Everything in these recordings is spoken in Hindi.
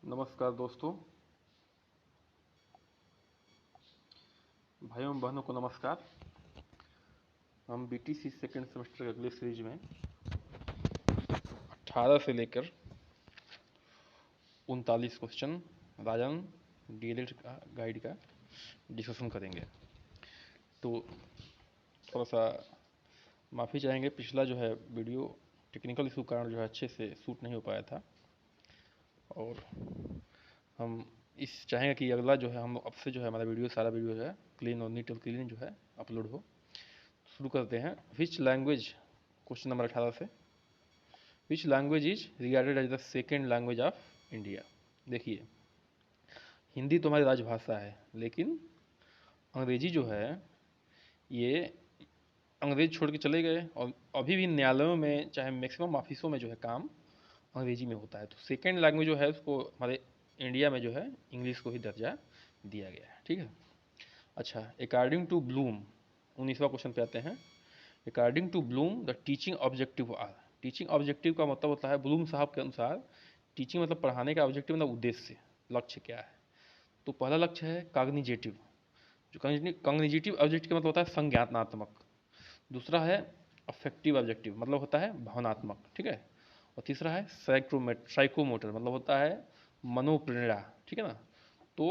नमस्कार दोस्तों, भाइयों बहनों को नमस्कार। हम बीटीसी सेकेंड सेमेस्टर के अगले सीरीज में 18 से लेकर 39 क्वेश्चन राजन डीएलएड का गाइड का डिस्कशन करेंगे। तो थोड़ा सा माफ़ी चाहेंगे, पिछला जो है वीडियो टेक्निकल इशू के कारण जो है अच्छे से शूट नहीं हो पाया था, और हम इस चाहेंगे कि अगला जो है हम अब से जो है हमारा वीडियो सारा वीडियो जो है क्लीन और नीट और क्लीन जो है अपलोड हो। शुरू करते हैं। विच लैंग्वेज, क्वेश्चन नंबर 18 से, which language is regarded as the second language of India. देखिए, हिंदी तो हमारी राजभाषा है, लेकिन अंग्रेजी जो है ये अंग्रेज छोड़ के चले गए, और अभी भी न्यायालयों में चाहे मैक्सिमम ऑफिसों में जो है काम अंग्रेजी में होता है। तो सेकेंड लैंग्वेज जो है उसको हमारे इंडिया में जो है इंग्लिश को ही दर्जा दिया गया है। ठीक है। अच्छा, अकॉर्डिंग टू ब्लूम, 19वां क्वेश्चन पे आते हैं। According to Bloom the teaching objective are. Teaching objective का मतलब होता है, ब्लूम साहब के अनुसार टीचिंग मतलब पढ़ाने का ऑब्जेक्टिव मतलब उद्देश्य, लक्ष्य क्या है। तो पहला लक्ष्य है कॉग्निजेटिव, जो कॉग्निजेटिव ऑब्जेक्टिव का मतलब होता है संज्ञानात्मक। दूसरा है अफेक्टिव ऑब्जेक्टिव, मतलब होता है भावनात्मक। ठीक है। और तीसरा है साइकोमोटर, मतलब होता है मनोप्रेरणा। ठीक है ना। तो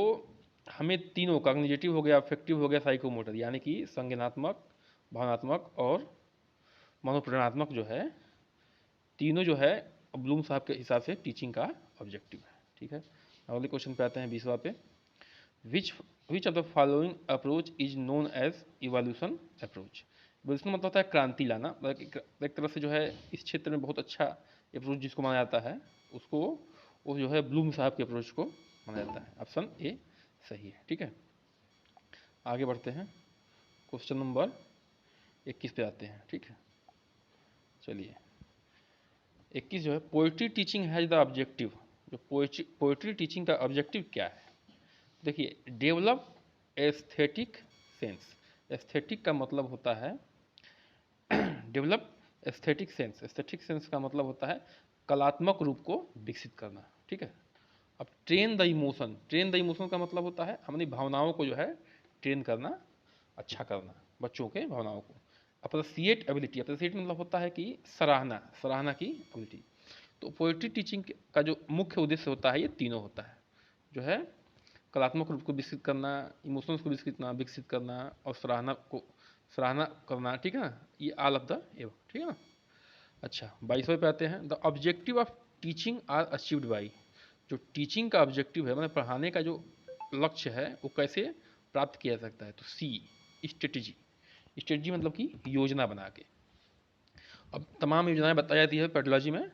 हमें तीनों, कॉग्निजेटिव हो गया, अफेक्टिव हो गया, साइकोमोटर, यानी कि संज्ञानात्मक, भावनात्मक और मनोप्रेरणात्मक जो है, तीनों जो है ब्लूम साहब के हिसाब से टीचिंग का ऑब्जेक्टिव है। ठीक है। अगले क्वेश्चन पे आते हैं, 20वां पे। Which which of the following approach is known as evolution approach. Evolution मतलब होता है क्रांति लाना, मतलब एक तरह से जो है इस क्षेत्र में बहुत अच्छा अप्रोच जिसको माना जाता है, उसको वो जो है ब्लूम साहब के अप्रोच को माना जाता है। ऑप्शन ए सही है। ठीक है। आगे बढ़ते हैं, क्वेश्चन नंबर 21 पे आते हैं। ठीक है, चलिए। 21 जो है, poetry teaching has the objective. जो पोइट्री टीचिंग का ऑब्जेक्टिव क्या है? देखिए, डेवलप एस्थेटिक सेंस। एस्थेटिक का मतलब होता है develop aesthetic sense. Aesthetic sense का मतलब होता है कलात्मक रूप को विकसित करना। ठीक है। अब train the emotion, train the emotion का मतलब होता है हमारी भावनाओं को जो है ट्रेन करना, अच्छा करना बच्चों के भावनाओं को। अप्रिसिएट एबिलिटी, अप्रिसिएट मतलब होता है कि सराहना, सराहना की एबिलिटी। तो पोइट्री टीचिंग का जो मुख्य उद्देश्य होता है ये तीनों होता है, जो है कलात्मक रूप को विकसित करना, इमोशंस को विकसित करना और सराहना करना। ठीक है ना। ये ऑल ऑफ द एव। ठीक है ना। अच्छा, 22वें पे आते हैं। The objective of teaching are achieved by. जो टीचिंग का ऑब्जेक्टिव है, मतलब पढ़ाने का जो लक्ष्य है, वो कैसे प्राप्त किया जा सकता है? तो सी स्ट्रेटेजी। स्ट्रेटेजी मतलब कि योजना बना के। अब तमाम योजनाएं बताई जाती है पेडोलॉजी में,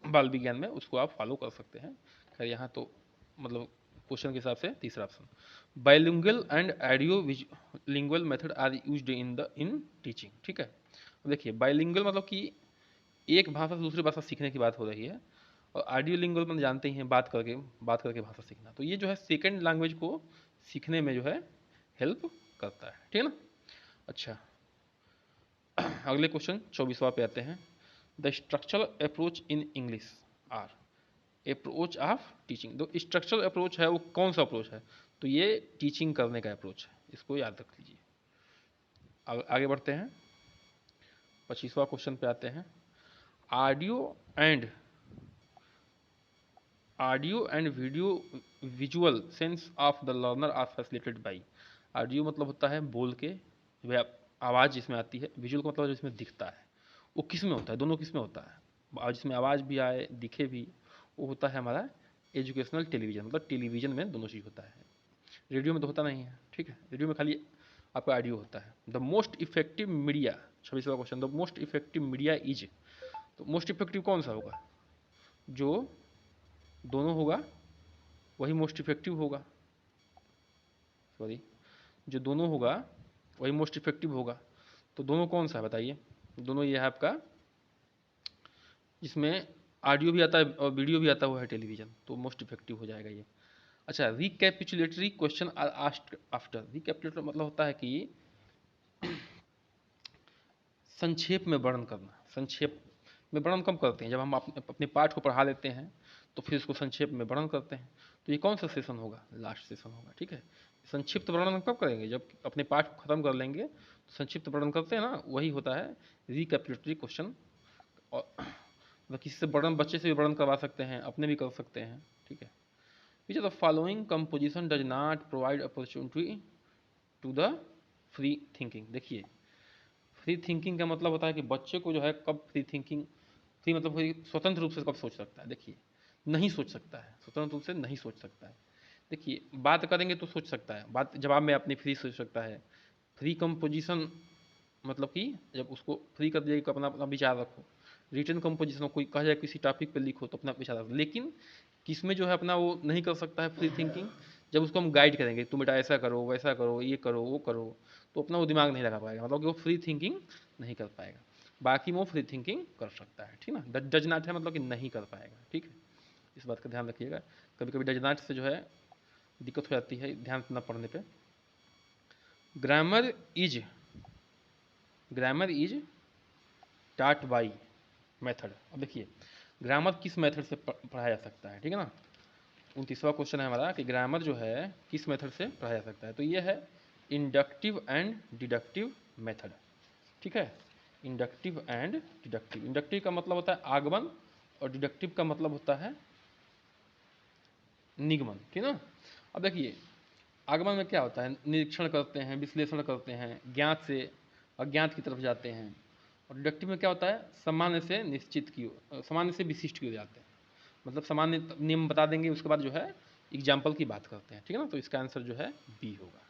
बाल विज्ञान में, उसको आप फॉलो कर सकते हैं। खैर यहाँ तो मतलब क्वेश्चन के हिसाब से तीसरा option. Bilingual and audio lingual method are used in teaching. ठीक है। देखिए, बाइलिंगुअल मतलब कि एक भाषा से दूसरी भाषा सीखने की बात हो रही है, और ऑडियो लिंगुअल मतलब जानते ही हैं बात करके भाषा सीखना। तो ये जो है सेकेंड लैंग्वेज को सीखने में जो है हेल्प करता है। ठीक है ना। अच्छा, अगले क्वेश्चन 24वां पे आते हैं। The structural approach in English are approach of teaching. जो स्ट्रक्चरल अप्रोच है वो कौन सा अप्रोच है? तो ये टीचिंग करने का अप्रोच है, इसको याद रख लीजिए। आगे बढ़ते हैं, 25वां क्वेश्चन पे आते हैं। Audio and video visual sense of the learner are facilitated by. Audio मतलब होता है बोल के, आवाज़ जिसमें आती है। विजुअल का मतलब जिसमें दिखता है। वो किस में होता है? दोनों किस में होता है? और जिसमें आवाज़ भी आए, दिखे भी, वो होता है हमारा एजुकेशनल टेलीविज़न। मतलब टेलीविज़न में दोनों चीज़ होता है, रेडियो में तो होता नहीं है। ठीक है। रेडियो में खाली आपका ऑडियो होता है। द मोस्ट इफेक्टिव मीडिया, 26वां question. The most effective media is. तो मोस्ट इफेक्टिव कौन सा होगा? जो दोनों होगा वही मोस्ट इफेक्टिव होगा। सॉरी, जो दोनों होगा वही मोस्ट इफेक्टिव होगा। तो दोनों कौन सा है बताइए? दोनों ये है आपका, जिसमें ऑडियो भी आता है और वीडियो भी आता है, वो है टेलीविज़न। तो मोस्ट इफेक्टिव हो जाएगा ये। अच्छा, रिकैपिचुलेटरी क्वेश्चन आर आस्क्ड आफ्टर। रिकैपिचुलेटर मतलब होता है कि संक्षेप में वर्णन करना। संक्षेप में वर्णन कम करते हैं जब हम अपने पाठ को पढ़ा लेते हैं, तो फिर इसको संक्षेप में वर्णन करते हैं। तो ये कौन सा सेशन होगा? लास्ट सेशन होगा, ठीक है। संक्षिप्त वर्णन कब करेंगे? जब अपने पाठ को खत्म कर लेंगे तो संक्षिप्त वर्णन करते हैं ना, वही होता है रिकैपिटुलेटरी क्वेश्चन। और मतलब किसी से वर्णन, बच्चे से भी वर्णन करवा सकते हैं, अपने भी कर सकते हैं, ठीक है। Which of the following composition does not provide opportunity to the free thinking? देखिए, फ्री थिंकिंग का मतलब होता है कि बच्चे को जो है कब फ्री थिंकिंग, फ्री मतलब कोई स्वतंत्र रूप से कब सोच सकता है। देखिए, नहीं सोच सकता है, स्वतंत्र रूप से नहीं सोच सकता है। देखिए, बात करेंगे तो सोच सकता है, बात जवाब में अपनी फ्री सोच सकता है। फ्री कंपोजिशन मतलब कि जब उसको फ्री कर दिया कि अपना अपना विचार रखो। रिटर्न कंपोजिशन, कोई कहा जाए किसी टॉपिक पे लिखो तो अपना विचार रखो। लेकिन किसमें जो है अपना वो नहीं कर सकता है फ्री थिंकिंग? जब उसको हम गाइड करेंगे, तुम बेटा ऐसा करो, वैसा करो, ये करो, वो करो, तो अपना वो दिमाग नहीं लगा पाएगा, मतलब कि वो फ्री थिंकिंग नहीं कर पाएगा। बाकी में वो फ्री थिंकिंग कर सकता है, ठीक ना। डज नॉट है मतलब कि नहीं कर पाएगा, ठीक है। इस बात का ध्यान रखिएगा, कभी कभी डज नॉट से जो है दिक्कत हो जाती है ध्यान न पढ़ने पे। ग्रामर इज टाट बाई मेथड। अब देखिए, ग्रामर किस मेथड से पढ़ाया जा सकता है, ठीक है ना। 29वां क्वेश्चन है हमारा कि ग्रामर जो है किस मेथड से पढ़ाया जा सकता है। तो ये है इंडक्टिव एंड डिडक्टिव मेथड, ठीक है। Inductive and deductive. इंडक्टिव का मतलब होता है आगमन और डिडक्टिव का मतलब होता है निगमन, ठीक है ना। अब देखिए, आगमन में क्या होता है? निरीक्षण करते हैं, विश्लेषण करते हैं, ज्ञात से अज्ञात की तरफ जाते हैं। और डिडक्टिव में क्या होता है? सामान्य से निश्चित की, सामान्य से विशिष्ट की ओर जाते हैं। मतलब सामान्य नियम बता देंगे, उसके बाद जो है एग्जाम्पल की बात करते हैं, ठीक है ना। तो इसका आंसर जो है बी होगा।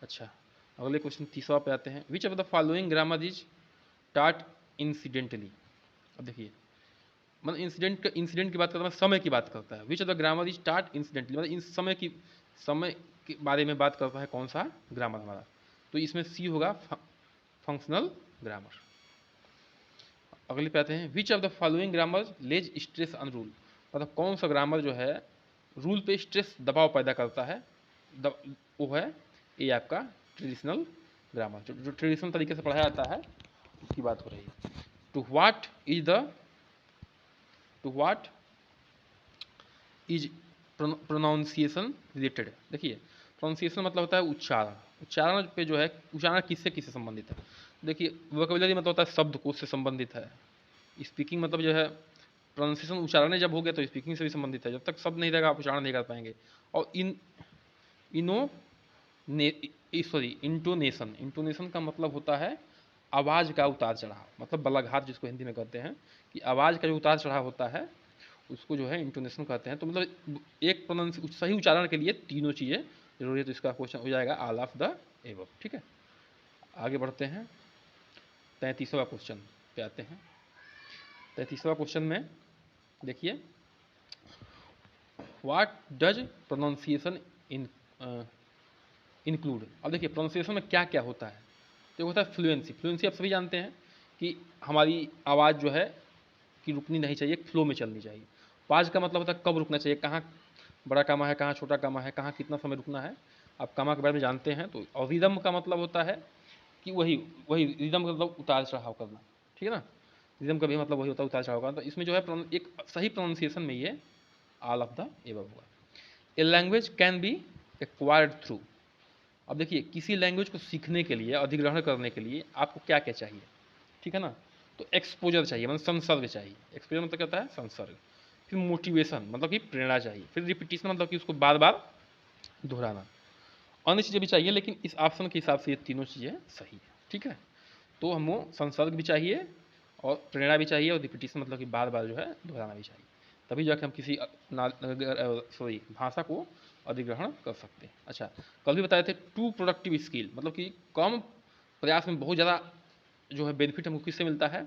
अच्छा, अगले क्वेश्चन 30वां पे आते हैं। Which of the following grammar is टाट इंसिडेंटली? अब देखिए, मतलब इंसिडेंट की बात करता है, समय की बात करता है। Which of the grammar is टाट इंसिडेंटली, मतलब इन समय के बारे में बात करता है कौन सा ग्रामर हमारा? तो इसमें सी होगा, फंक्शनल ग्रामर। अगले पे आते हैं। Which of the following grammar lays stress on rule? मतलब कौन सा ग्रामर जो है रूल पे स्ट्रेस, दबाव पैदा करता है? वो है ये आपका ट्रेडिशनल ग्रामर, जो ट्रेडिशनल तरीके से पढ़ाया जाता है, उसकी बात हो रही है। To what is pronunciation related? देखिए, प्रोनाउंसिएशन मतलब होता है उच्चारण। उच्चारण पे जो है, उच्चारण किससे किससे संबंधित है? देखिए, वोकैबुलरी मतलब होता है शब्दकोश से संबंधित है। स्पीकिंग मतलब जो है प्रोनाउंसिएशन, उच्चारण जब हो गया तो स्पीकिंग से भी संबंधित है। जब तक शब्द नहीं रहेगा आप उच्चारण नहीं कर पाएंगे। और इंटोनेशन का मतलब होता है आवाज़ का उतार चढ़ाव, मतलब बलाघात जिसको हिंदी में कहते हैं, कि आवाज़ का जो उतार चढ़ाव होता है उसको जो है इंटोनेशन कहते हैं। तो मतलब एक सही उच्चारण के लिए तीनों चीज़ें जरूरी है। तो इसका क्वेश्चन हो जाएगा ऑल ऑफ द एबव, ठीक है। आगे बढ़ते हैं, 33वां क्वेश्चन पे आते हैं। 33वां क्वेश्चन में देखिए, व्हाट डज प्रोनाउंसिएशन इंक्लूड? अब देखिए, प्रोनाउंसिएशन में क्या क्या होता है? तो होता है फ्लुएंसी। फ्लुएंसी आप सभी जानते हैं कि हमारी आवाज़ जो है कि रुकनी नहीं चाहिए, फ्लो में चलनी चाहिए। पाज का मतलब होता है कब रुकना चाहिए, कहाँ बड़ा कामा है, कहाँ छोटा कामा है, कहाँ कितना समय रुकना है, आप कामा के बारे में जानते हैं। तो और रिदम का मतलब होता है कि वही वही रिदम का मतलब उतार चढ़ाव करना, ठीक है ना। रिदम का भी मतलब वही होता है, उतार चढ़ाव करना। तो इसमें जो है एक सही प्रोनाउंसिएशन में ये ऑल ऑफ द एबव होगा। A language can be acquired through. अब देखिए, किसी लैंग्वेज को सीखने के लिए, अधिग्रहण करने के लिए आपको क्या क्या चाहिए, ठीक है ना। तो एक्सपोजर चाहिए, मतलब संसर्ग चाहिए। एक्सपोजर मतलब क्या होता है? संसर्ग। फिर मोटिवेशन मतलब कि प्रेरणा चाहिए। फिर रिपीटिशन मतलब कि उसको बार बार दोहराना। अन्य चीज़ें भी चाहिए, लेकिन इस ऑप्शन के हिसाब से ये तीनों चीज़ें सही है, ठीक है। तो हमको संसर्ग भी चाहिए और प्रेरणा भी चाहिए और रिपीटिशन मतलब कि बार बार जो है दोहराना भी चाहिए। तभी जाके हम किसी भाषा को अधिग्रहण कर सकते हैं। अच्छा, कल भी बताए थे टू प्रोडक्टिव स्किल, मतलब कि कम प्रयास में बहुत ज़्यादा जो है बेनिफिट हमको किससे मिलता है?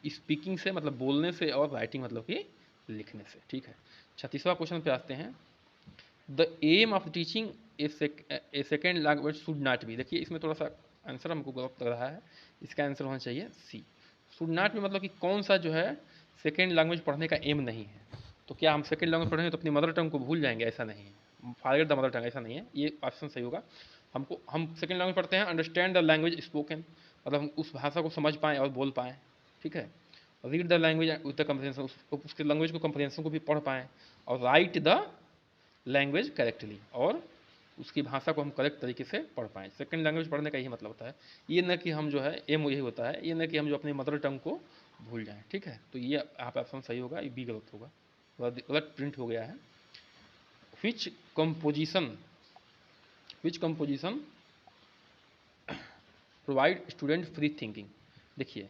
स्पीकिंग से, मतलब बोलने से, और राइटिंग मतलब कि लिखने से, ठीक है। 36वां क्वेश्चन पे आते हैं। The aim of teaching a second language should not be. देखिए, इसमें थोड़ा सा आंसर हमको गलत लग रहा है। इसका आंसर होना चाहिए सी, शुड नॉट में मतलब कि कौन सा जो है सेकेंड लैंग्वेज पढ़ने का एम नहीं है। तो क्या हम सेकेंड लैंग्वेज पढ़ेंगे तो अपनी मदर टंग को भूल जाएंगे? ऐसा नहीं है। फॉरगेट द मदर टंग, ऐसा नहीं है। ये ऑप्शन सही होगा। हम सेकेंड लैंग्वेज पढ़ते हैं अंडरस्टैंड द लैंग्वेज स्पोकन, मतलब हम उस भाषा को समझ पाएँ और बोल पाएँ, ठीक है। Read the language with the comprehension, उसके लैंग्वेज को कंप्रहेंशन को भी पढ़ पाएँ, और राइट द लैंग्वेज करेक्टली, और उसकी भाषा को हम करेक्ट तरीके से पढ़ पाएँ। सेकंड लैंग्वेज पढ़ने का यही मतलब होता है, ये न कि हम जो है एम यही होता है, ये न कि हम जो अपनी मदर टंग को भूल जाएँ, ठीक है। तो ये आप ऑप्शन सही होगा, ये बी गलत होगा, गलत प्रिंट हो गया है। Which composition provide student free thinking. देखिए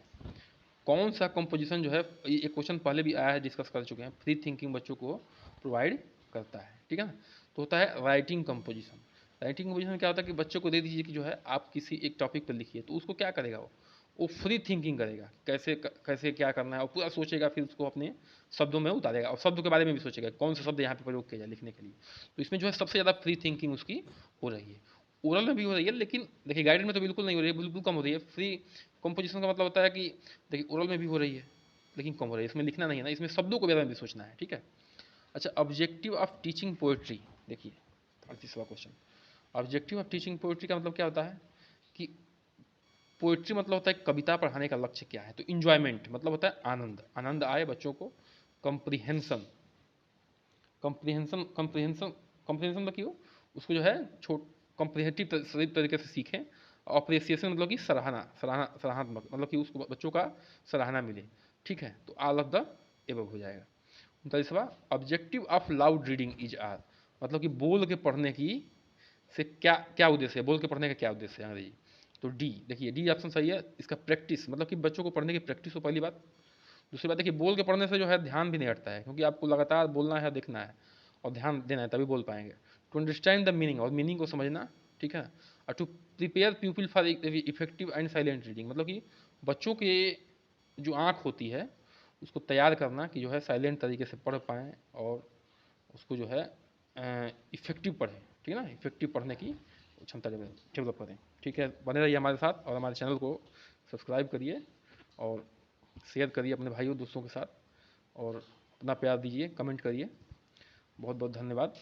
कौन सा कंपोजिशन जो है, ये क्वेश्चन पहले भी आया है, डिस्कस कर चुके हैं, फ्री थिंकिंग बच्चों को प्रोवाइड करता है, ठीक है ना। तो होता है राइटिंग कंपोजिशन। राइटिंग कंपोजिशन में क्या होता है कि बच्चों को दे दीजिए कि जो है आप किसी एक टॉपिक पर लिखिए, तो उसको क्या करेगा, वो फ्री थिंकिंग करेगा, कैसे कैसे क्या करना है, और पूरा सोचेगा, फिर उसको अपने शब्दों में उतारेगा, और शब्द के बारे में भी सोचेगा कौन सा शब्द यहाँ पे प्रयोग किया जाए लिखने के लिए। तो इसमें जो है सबसे ज़्यादा फ्री थिंकिंग उसकी हो रही है। ओरल में भी हो रही है, लेकिन देखिए गाइडेड में तो बिल्कुल नहीं हो रही है, बिल्कुल कम हो रही है। फ्री कंपोजिशन का मतलब होता है कि देखिए ओरल में भी हो रही है लेकिन कम हो रही है, इसमें लिखना नहीं है ना, इसमें शब्दों के बारे में भी सोचना है, ठीक है। अच्छा, ऑब्जेक्टिव ऑफ टीचिंग पोएट्री। देखिए 38वां question, objective of teaching poetry का मतलब क्या होता है कि पोएट्री मतलब होता है कविता पढ़ाने का लक्ष्य क्या है, तो इंजॉयमेंट मतलब होता है आनंद, आनंद आए बच्चों को। कंप्रीहेंशन, कंप्रीहेंशन कंप्रीहेंशन मतलब क्यों, उसको जो है छोट कंप्रीहेटिव तरीके से सीखें। अप्रिसिएशन मतलब कि सराहना, सराहनात्मक मतलब कि उसको बच्चों का सराहना मिले, ठीक है। तो ऑल ऑफ द एबव हो जाएगा। 39वां, objective of loud reading is are, मतलब कि बोल के पढ़ने की से क्या क्या उद्देश्य है, बोल के पढ़ने का क्या उद्देश्य है अंग्रेजी। तो डी, देखिए डी ऑप्शन सही है, इसका प्रैक्टिस मतलब कि बच्चों को पढ़ने की प्रैक्टिस हो, पहली बात। दूसरी बात देखिए बोल के पढ़ने से जो है ध्यान भी नहीं हटता है, क्योंकि आपको लगातार बोलना है, देखना है और ध्यान देना है, तभी बोल पाएंगे। टू अंडरस्टैंड द मीनिंग, और मीनिंग को समझना, ठीक है। और to prepare people for effective and silent reading, मतलब कि बच्चों के जो आँख होती है उसको तैयार करना कि जो है साइलेंट तरीके से पढ़ पाएँ, और उसको जो है इफेक्टिव पढ़ें, ठीक है ना, इफेक्टिव पढ़ने की क्षमता डेवलप करें, ठीक है। बने रहिए हमारे साथ, और हमारे चैनल को सब्सक्राइब करिए, और शेयर करिए अपने भाइयों दोस्तों के साथ, और अपना प्यार दीजिए, कमेंट करिए। बहुत बहुत धन्यवाद।